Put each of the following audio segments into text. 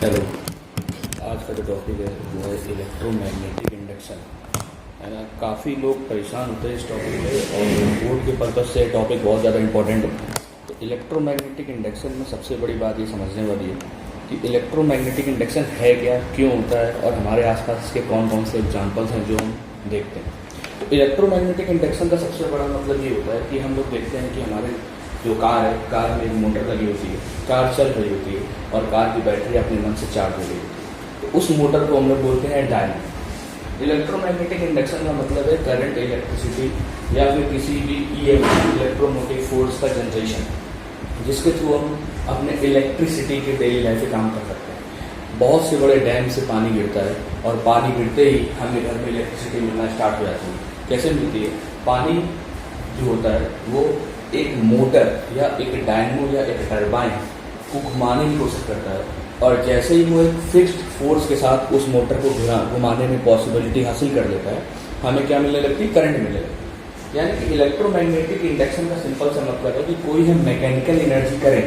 Hello. आज का जो टॉपिक है वो है इलेक्ट्रोमैग्नेटिक इंडक्शन, है ना। काफ़ी लोग परेशान होते हैं इस टॉपिक में और बोर्ड के पर्पज़ से टॉपिक बहुत ज़्यादा इंपॉर्टेंट है। तो इलेक्ट्रोमैग्नेटिक इंडक्शन में सबसे बड़ी बात ये समझने वाली है कि इलेक्ट्रोमैग्नेटिक इंडक्शन है क्या, क्यों होता है और हमारे आसपास इसके कौन कौन से एग्जाम्पल्स हैं जो हम देखते हैं। तो इलेक्ट्रोमैग्नेटिक इंडक्शन का सबसे बड़ा मतलब ये होता है कि हम लोग देखते हैं कि हमारे जो कार है, कार में एक मोटर लगी होती है, कार चल रही होती है और कार की बैटरी अपने मन से चार्ज हो रही होती है। तो उस मोटर को हम लोग बोलते हैं डायनेमो। इलेक्ट्रोमैग्नेटिक इंडक्शन का मतलब है करंट, इलेक्ट्रिसिटी या फिर किसी भी ईएमएफ, इलेक्ट्रोमोटिव फोर्स का जनरेशन, जिसके थ्रू हम अपने इलेक्ट्रिसिटी के डेली लाइफ में काम कर सकते हैं। बहुत से बड़े डैम से पानी गिरता है और पानी गिरते ही हमें घर में इलेक्ट्रिसिटी मिलना स्टार्ट हो जाती है। कैसे मिलती है? पानी जो होता है वो एक मोटर या एक डायनेमो या एक टरबाइन को घुमाने की कोशिश करता है और जैसे ही वो एक फिक्स्ड फोर्स के साथ उस मोटर को घुमाने में पॉसिबिलिटी हासिल कर लेता है, हमें क्या मिलने लगती है? करंट मिलने लगती है। यानी कि इलेक्ट्रोमैग्नेटिक इंडक्शन का सिंपल सा मतलब है कि कोई हम मैकेनिकल एनर्जी करें,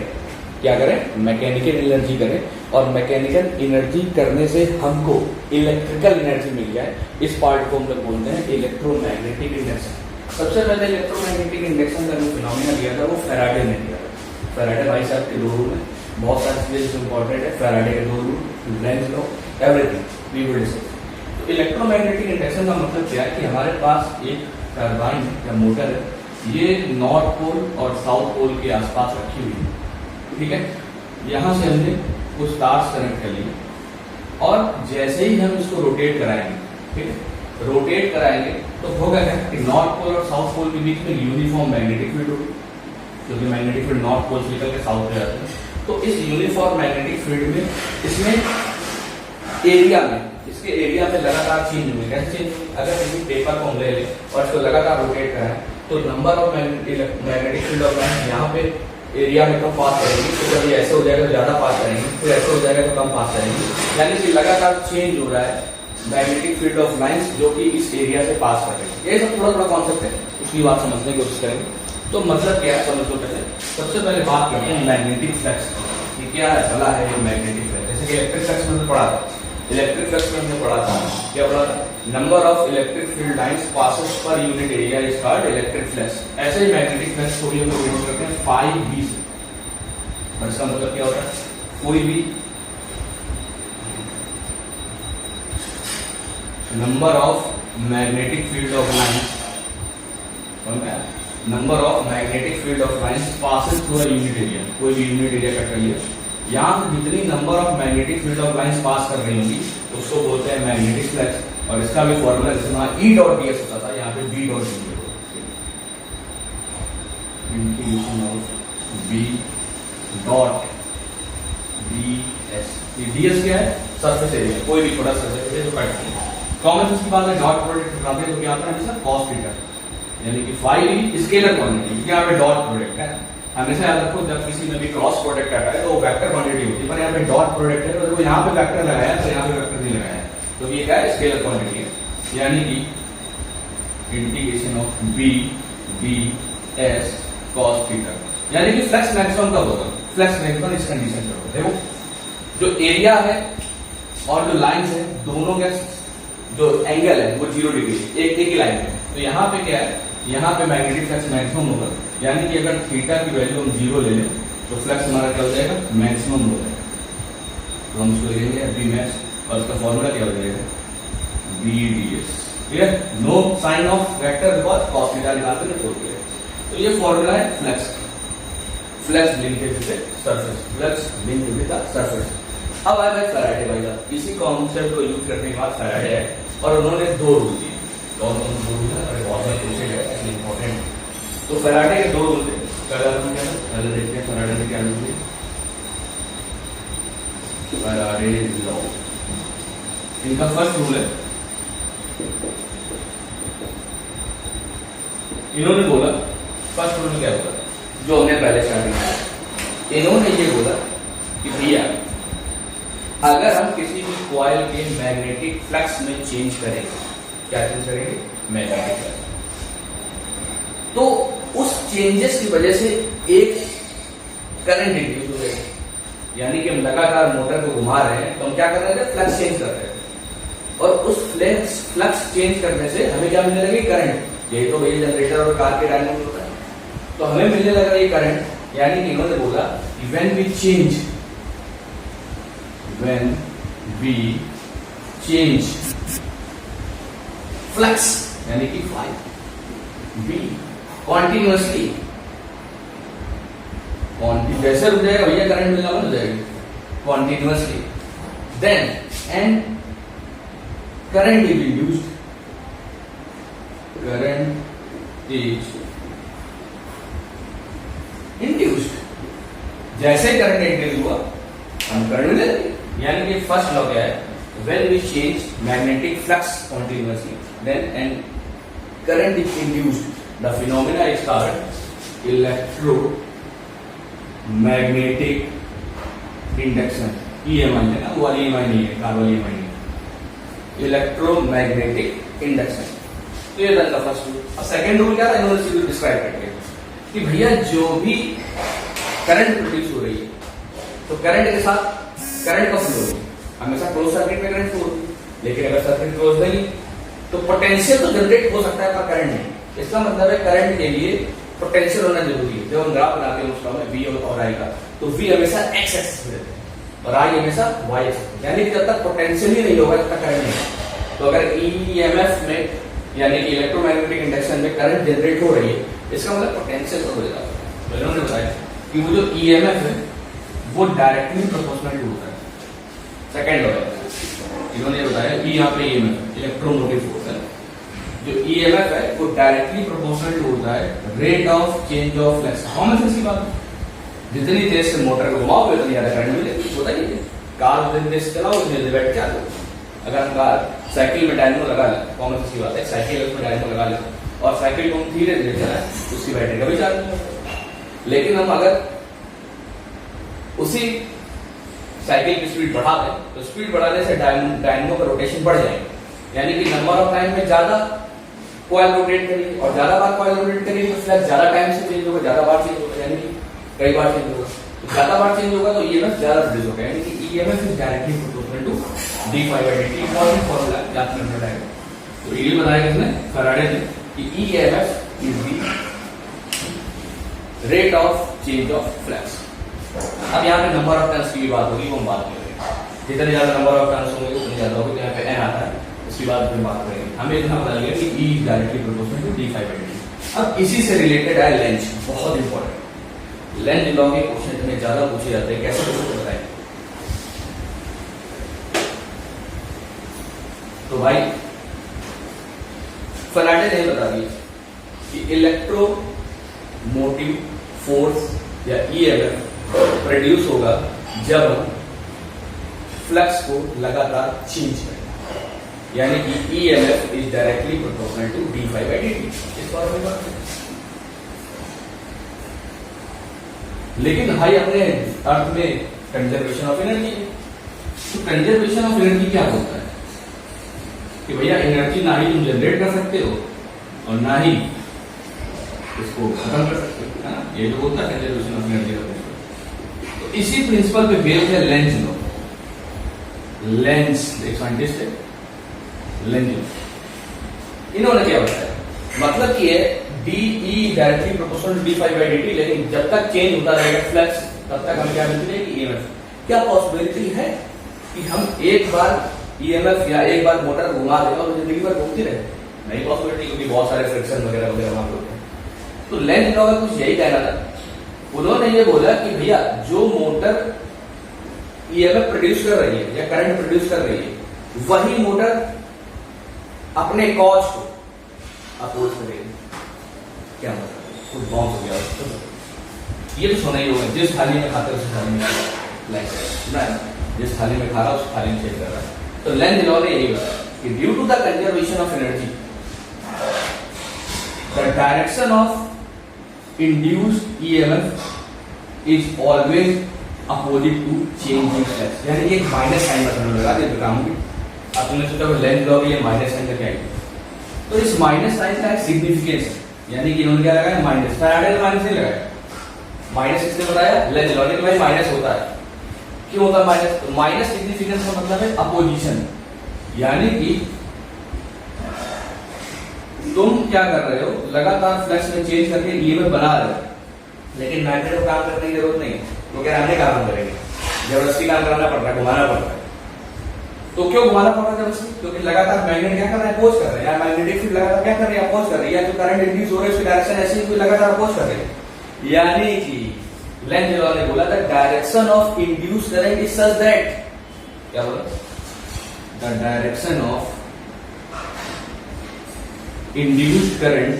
क्या करें? मैकेनिकल एनर्जी करें और मैकेनिकल एनर्जी करने से हमको इलेक्ट्रिकल एनर्जी मिल जाए, इस पार्ट को हम लोग बोलते हैं इलेक्ट्रोमैग्नेटिक इंडक्शन। सबसे पहले इलेक्ट्रोमैग्नेटिक इंडक्शन का जो फिनोमिना दिया था वो फैराडे ने दिया था। फैराडे भाई साहब के दो रूल हैं, बहुत सारी चीजें जो इंपॉर्टेंट है। फैराडे के दो rule, Lenz law, everything we will discuss. तो इलेक्ट्रोमैग्नेटिक इंडक्शन का मतलब क्या है कि हमारे पास एक टरबाइन या मोटर है, ये नॉर्थ पोल और साउथ पोल के आसपास रखी हुई है, ठीक है। यहाँ से हमने कुछ तार कनेक्ट कर लिए और जैसे ही हम इसको रोटेट कराएंगे, ठीक है, रोटेट कराएंगे तो होगा क्या कि नॉर्थ पोल और साउथ पोल के बीच में यूनिफॉर्म मैग्नेटिक फील्ड होगी, क्योंकि मैग्नेटिक फील्ड नॉर्थ पोल से निकल के साउथ पे जाते हैं। तो इस यूनिफॉर्म मैग्नेटिक फील्ड में इसमें एरिया में, इसके एरिया में लगातार चेंज होंगे। कैसे चेंज होंगे? अगर किसी पेपर को हम ले लें और इसको लगातार रोटेट कराएं तो number of magnetic field of line यहाँ पे एरिया में कम पास करेंगे, तो कभी ऐसे हो जाएगा तो ज्यादा पास करेंगे, फिर ऐसे हो जाएगा तो कम पास करेंगे। यानी कि लगातार चेंज हो रहा है मैग्नेटिक फील्ड ऑफ लाइंस जो कि इस एरिया से पास कर रहे हैं। ये सब थोड़ा थोड़ा कॉन्सेप्ट है, उसकी बात समझने की कोशिश करेंगे। तो मतलब क्या है समझ लो। पहले सबसे पहले बात करते हैं मैग्नेटिक फ्लक्स की। क्या है? भला है ये मैग्नेटिक फ्लक्स। जैसे कि इलेक्ट्रिक फ्लक्स में पढ़ा था, इलेक्ट्रिक फ्लक्स में हमने पढ़ा था, क्या पढ़ा था? Number of electric field lines passes per unit area is called electric flux. ऐसे ही मैग्नेटिक फ्लक्स को भी हम लोग डिनोट करते हैं 5B से। और इसका मतलब क्या होता है? कोई भी number of magnetic field of lines, number of magnetic field of lines passes through a unit area. कोई भी यूनिट एरिया कट कर लिया, यहाँ से जितनी number of magnetic field of lines pass कर रही होंगी उसको बोलते हैं मैग्नेटिक फ्लक्स। और इसका भी फॉर्मूला जैसे वहां E डॉट ds होता था, यहाँ पे B dot ds integration of B dot ds। ds क्या है? सरफेस एरिया, कोई भी थोड़ा सरफेस एरिया जो काटती है। कॉमन सेंस की बात है, डॉट प्रोडक्ट उठाते हैं तो क्या आता है हमेशा? कॉस थीटा, यानी कि फाई स्केलर क्वांटिटी। यहाँ पे डॉट प्रोडक्ट है, हमेशा याद रखो जब किसी में भी क्रॉस प्रोडक्ट आता है तो वो वेक्टर क्वांटिटी होती है, पर यहाँ पे डॉट प्रोडक्ट है तो यहाँ पे वेक्टर लगाया तो यहाँ पे वेक्टर नहीं लगाया, तो ये क्या है? स्केलर क्वांटिटी है। यानी कि integration of B D S cos theta. यानी कि फ्लक्स मैक्सिमम कब होगा? फ्लक्स मैक्सिमम इस कंडीशन पर होगा। देखो जो एरिया है और जो लाइन्स है दोनों का जो एंगल है वो 0 डिग्री, एक ही लाइन है। तो यहाँ पे क्या है? यहाँ पे मैग्नेटिक फ्लक्स मैक्सिमम होगा। यानी कि अगर थीटा की वैल्यू हम 0 ले लें तो फ्लक्स हमारा क्या हो जाएगा? मैक्सिमम हो जाएगा। तो हम इसको लेंगे बी मैक्स और उसका फॉर्मूला क्या हो जाएगा? B D S. Clear? No sign of vector because cos theta निकालते हैं, छोड़ दिया। तो ये फॉर्मूला है flux, flux linkage with surface, flux linked with the surface. अब आया भाई फैराडे भाई साहब। इसी कॉन्सेप्ट को यूज करने के बाद फैराडे है और उन्होंने दो रूल दिए। दो रूल है, अरे बहुत सारे क्वेश्चन है इसलिए इंपॉर्टेंट। तो फैराडे के दो रूल थे। पहले देखते हैं फैराडे ने क्या रूल दिए। फैराडे लॉ, इनका फर्स्ट रूल है, इन्होंने बोला फर्स्ट रूल में क्या होगा जो हमने पहले स्टार्टिंग किया। इन्होंने ये बोला कि भैया अगर हम किसी भी कॉइल के मैग्नेटिक फ्लक्स में चेंज करेंगे, क्या चेंज करेंगे? मैग्नेटिक फ्लक्स, तो उस चेंजेस की वजह से एक करंट इंड्यूस हो जाएगा। यानी कि हम लगातार मोटर को घुमा रहे हैं, तो हम क्या कर रहे हैं, फ्लक्स चेंज कर रहे हैं, और उस फ्लक्स चेंज करने से हमें क्या मिलने लगी, करंट। यही तो वही जनरेटर और कार के डायनेमो होता है, तो हमें मिलने लगा ये करंट। यानी कि इन्होंने बोला व्हेन वी चेंज फ्लक्स, यानी कि बी कॉन्टिन्यूअसली, जैसे रुक जाएगा भैया करंट मिलना बंद हो जाएगी, continuously, then and current is induced, जैसे करंट इंड्यूस हुआ हम करंट ले लेंगे। यानी कि फर्स्ट लॉ क्या है, when we change magnetic flux continuously then and current is induced, the phenomena is called electromagnetic induction. EMI है ना, वो वाली EMI नहीं है, कार वाली EMI नहीं है, इलेक्ट्रोमैग्नेटिक इंडक्शन। तो ये था फर्स्ट रूल। अब सेकंड रूल क्या था, इन्होंने डिस्क्राइब करके कि भैया जो भी करंट प्रोड्यूस हो रही है, तो करंट के साथ करंट का फ्लो हमेशा क्लोज सर्किट में करंट फ्लो होती है, लेकिन अगर सर्किट क्लोज नहीं तो पोटेंशियल तो जनरेट हो सकता है पर करंट नहीं। इसका मतलब है करंट के लिए पोटेंशियल होना जरूरी है। जब हम ग्राफ बनाते हैं उसका V और I का, तो V हमेशा x एक्सिस में रहता है और I हमेशा y एक्सिस, यानी कि जब तक पोटेंशियल ही नहीं होगा तब तक करंट नहीं। तो अगर EMF में यानी कि इलेक्ट्रोमैग्नेटिक इंडक्शन में करंट जनरेट हो रही है, इसका मतलब पोटेंशियल तो हो जाएगा। तो इन्होंने बताया कि वो जो EMF है वो डायरेक्टली प्रोपोर्शनल टू होता है। सेकंड लॉ है, इन्होंने बताया कि यहाँ पे EMF इलेक्ट्रोमोटिव फोर्स है, जो EMF है वो डायरेक्टली प्रोपोर्शनल टू होता है rate of change of flux. Common sense की बात है, जितनी तेज से मोटर को घुमाओगे उतनी ज्यादा करंट मिलेगी, होता ही है। कार जितनी तेज चलाओ उतनी देर बैठ के आ जाओ। अगर हम कार साइकिल में डायनेमो लगा लें, कॉमन सेंस की बात है, साइकिल उसमें डायनेमो लगा लें और साइकिल को हम धीरे धीरे चलाएं, उसकी बैटरी कभी चार्ज नहीं होगी। लेकिन हम अगर उसी साइकिल की स्पीड बढ़ा दें तो स्पीड बढ़ाने से डायनेमो का रोटेशन बढ़ जाएगा, यानी कि नंबर ऑफ टाइम में ज्यादा कॉइल रोटेट करेगी और ज्यादा बार कॉइल रोटेट करेगी तो फ्लक्स ज्यादा टाइम से चेंज होगा, ज्यादा बार चेंज होगा, यानी कि कई बार चेंज होगा। तो ज्यादा बार चेंज होगा तो EMF ज्यादा प्रोड्यूस होगा, यानी कि EMF is directly proportional to d∅dt। Important formula याद करना रहेगा। तो ये बताया किसने, फैराडे ने, कि EMF is the rate of change of flux. अब यहाँ पे नंबर ऑफ टर्न्स की बात होगी, वो हम बात करेंगे। जितने ज्यादा नंबर ऑफ टर्न्स होंगे उतनी ज्यादा होगी। यहाँ पे n आता है, उसकी बात फिर बात करेंगे। हमें इतना पता लगे कि E directly proportional to d∅dt। अब इसी से रिलेटेड है लेंज, बहुत इंपॉर्टेंट। लेंज लॉ के क्वेश्चन में ज्यादा पूछे जाते हैं, कैसे पूछते बताएं। तो भाई फैराडे ने बता दिया कि इलेक्ट्रोमोटिव फोर्स या EMF प्रोड्यूस होगा जब हम फ्लक्स को लगातार चेंज करें, यानी कि EMF is directly proportional to d∅dt। इस बार में बात करें, लेकिन भाई अपने अर्थ में कंजर्वेशन ऑफ एनर्जी है। तो कंजर्वेशन ऑफ एनर्जी क्या होता है कि भैया एनर्जी ना ही तुम जनरेट कर सकते हो और ना ही इसको खत्म कर सकते हो, है ना। ये तो होता है कंजर्वेशन ऑफ एनर्जी का। तो इसी प्रिंसिपल पे बेस्ड है लेंज लॉ। लेंज एक साइंटिस्ट है, लेंज लॉ। इन्होंने क्या बताया, मतलब कि है DE directly proportional to d∅dt, लेकिन जब तक चेंज होता रहेगा फ्लक्स तब तक हम क्या मिलती रहेगी, EMF। क्या पॉसिबिलिटी है कि हम एक बार EMF या एक बार मोटर घुमा दें और जिंदगी भर घूमती रहे? नहीं पॉसिबिलिटी, क्योंकि बहुत सारे फ्रिक्शन वगैरह वगैरह वहां होते हैं। तो लेंज लॉ में कुछ यही कहना था। उन्होंने ये बोला कि भैया जो मोटर EMF प्रोड्यूस कर रही है या करंट प्रोड्यूस कर रही है, वही मोटर अपने कॉज को अपोज करेगी। क्या मतलब, कुछ बाउंस हो गया ये तो सुना ही होगा, जिस थाली में खाते उस थाली में सुना है, जिस थाली में खा रहा उस थाली में चेक कर रहा है। तो लेंज लॉ ने यही बताया कि due to the conservation of energy the direction of induced EMF is always opposite to changing flux. यानी एक माइनस साइन मतलब लगा दे बताऊंगी। अब तुमने सोचा लेंज लॉ ये माइनस साइन का क्या है, तो इस माइनस साइन का एक सिग्निफिकेंस है, यानी कि इन्होंने क्या लगाया माइनस। फैराडे ने माइनस नहीं लगाया, माइनस किसने बताया, लेंज लॉ ने। भाई माइनस होता है क्यों होता है माइनस? तो माइनस सिग्निफिकेंस का मतलब है अपोजिशन, यानी कि तुम क्या कर रहे हो, लगातार फ्लक्स में चेंज करके ईएमएफ बना रहे हो, लेकिन मैग्नेट को काम करने की जरूरत नहीं, तो क्या अन्य काम करेंगे, जबरदस्ती काम कराना पड़ रहा है, घुमाना पड़ रहा है। तो क्यों घुमाना पड़ रहा है जबरदस्ती? क्योंकि लगातार मैग्नेट क्या कर रहा है, अपोज कर रहे हैं, या मैग्नेटिक फील्ड लगातार क्या कर रही है, अपोज कर रही है, या जो करंट इंड्यूस हो रहा है उसकी डायरेक्शन ऐसी है, लगातार अपोज कर रही है। यानी कि लेंज लॉ ने बोला था direction of induce current is such that, क्या बोला, the direction of induced current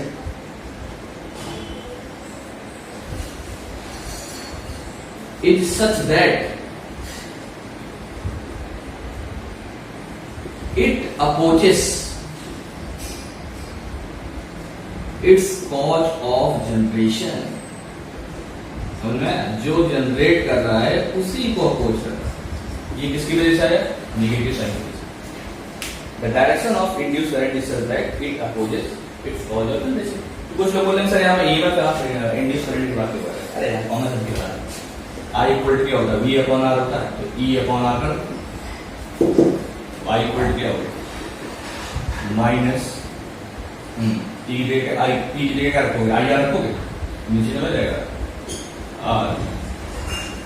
is such that it opposes its cause of generation। समझ में? जो जनरेट कर रहा है उसी को अपोज कर रहा है। ये किसकी वजह से है? नेगेटिव साइन की वजह से। The direction of induced current is such that it opposes it's cause of generation. कुछ लोग बोलेंगे सर यहाँ ईएमएफ आप इंड्यूस्ड करंट की बात कर रहे हैं, अरे यार कौन सा की बात है, आई इक्वल क्या होता है, वी अपॉन आर होता है, तो ई अपॉन आर कर आई इक्वल क्या होगा माइनस टी देकर आई, टी देकर क्या रखोगे, आई आर रखोगे, नीचे चला जाएगा R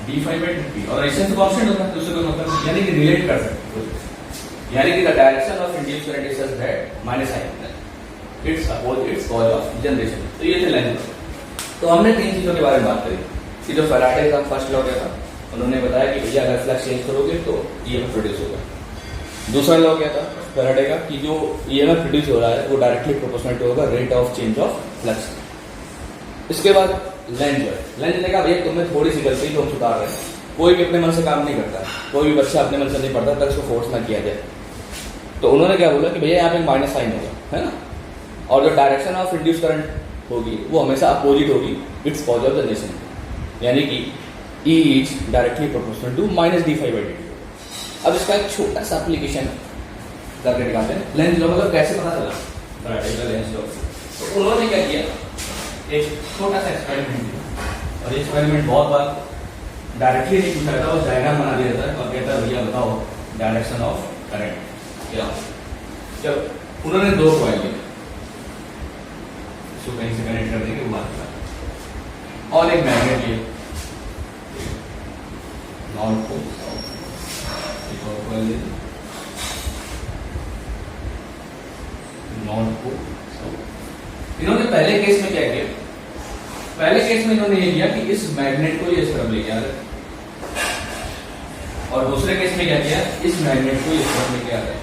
D five by T, और ऐसे तो कांस्टेंट होता है, तो उससे कोई मतलब, यानी कि रिलेट कर सकते हो, यानी कि the direction of induced current is such that minus I its oppose its cause of generation. तो ये थे लेंज लॉ। तो हमने तीन चीजों के बारे में बात करी कि जो फैराडे का फर्स्ट लॉ क्या था, उन्होंने बताया कि भैया अगर फ्लक्स चेंज करोगे तो ईएमएफ प्रोड्यूस होगा। दूसरा लॉ क्या था फैराडे का कि जो ईएमएफ प्रोड्यूस हो रहा है वो डायरेक्टली प्रोपोर्शनल होगा rate of change of flux. इसके बाद लेंज लॉ, लेंज ने कहा भैया तुम्हें थोड़ी सी गलती तो हम सुधार रहे हैं, कोई भी अपने मन से काम नहीं करता, कोई भी बच्चा अपने मन से नहीं पढ़ता तक उसको फोर्स ना किया जाए। तो उन्होंने क्या बोला कि भैया यहाँ पे माइनस साइन होगा, है ना, और जो डायरेक्शन ऑफ इंड्यूस करंट होगी वो हमेशा अपोजिट होगी इट्स कॉज ऑफ जनरेशन, यानी कि E is directly proportional to minus D five by D. अब इसका एक छोटा सा एप्लीकेशन करके दिखाते हैं। लेंज लॉ मतलब कैसे पता चला फैराडे का लेंज लॉ। तो उन्होंने क्या किया, एक छोटा सा एक्सपेरिमेंट किया, और एक्सपेरिमेंट बहुत बार डायरेक्टली नहीं पूछा जाता, वो डायग्राम बना दिया जाता है और कहता है भैया बताओ डायरेक्शन ऑफ करंट क्या। जब उन्होंने दो कॉइल लिए, इसको कहीं से कनेक्ट कर देंगे वो बात का, और एक मैग्नेट लिए नॉर्थ को एक और कॉइल ले नॉर्थ को। इन्होंने पहले केस में क्या किया, पहले केस में इन्होंने ये किया कि इस मैग्नेट को ये इस तरफ ले गया, और दूसरे केस में क्या किया, इस मैग्नेट को इस तरफ लेके आ रहे।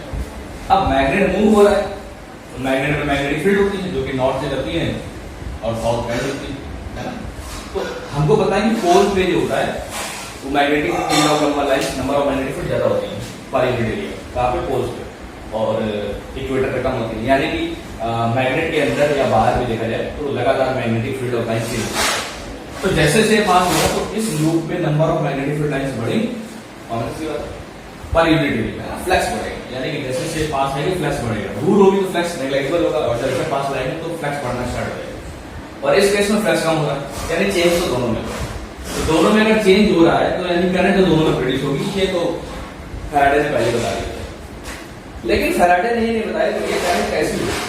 अब मैग्नेट मूव हो रहा है, तो मैग्नेट में मैग्नेटिक फील्ड होती है जो कि नॉर्थ से जाती है और साउथ साइड होती है ना। तो हमको पता है कि पोल पे जो होता है वो magnetic field of number line number of magnetic field ज्यादा होती है पर यूनिट एरिया, कहाँ पे, पोल्स पे, और इक्वेटर पे कम होती है। यानी कि मैग्नेट के अंदर या बाहर भी देखा जाए तो लगातार magnetic field of line change. तो जैसे जैसे पास होगा तो इस लूप में number of magnetic field lines बढ़ी और पर यूनिट एरिया फ्लक्स बढ़ेगा, यानी कि जैसे से पास आएगी फ्लक्स बढ़ेगा, दूर होगी तो फ्लक्स नेग्लिजिबल होगा, और जब पास लाएंगे तो फ्लक्स बढ़ना स्टार्ट हो जाएगा। और इस केस में फ्लक्स कम हो रहा है, यानी चेंज तो दोनों में, तो दोनों में अगर चेंज हो रहा है तो यानी करंट तो दोनों में प्रोड्यूस होगी। ये तो फैराडे ने पहले बता दिया, लेकिन फैराडे ने ये नहीं बताया कि ये करंट कैसी होगी।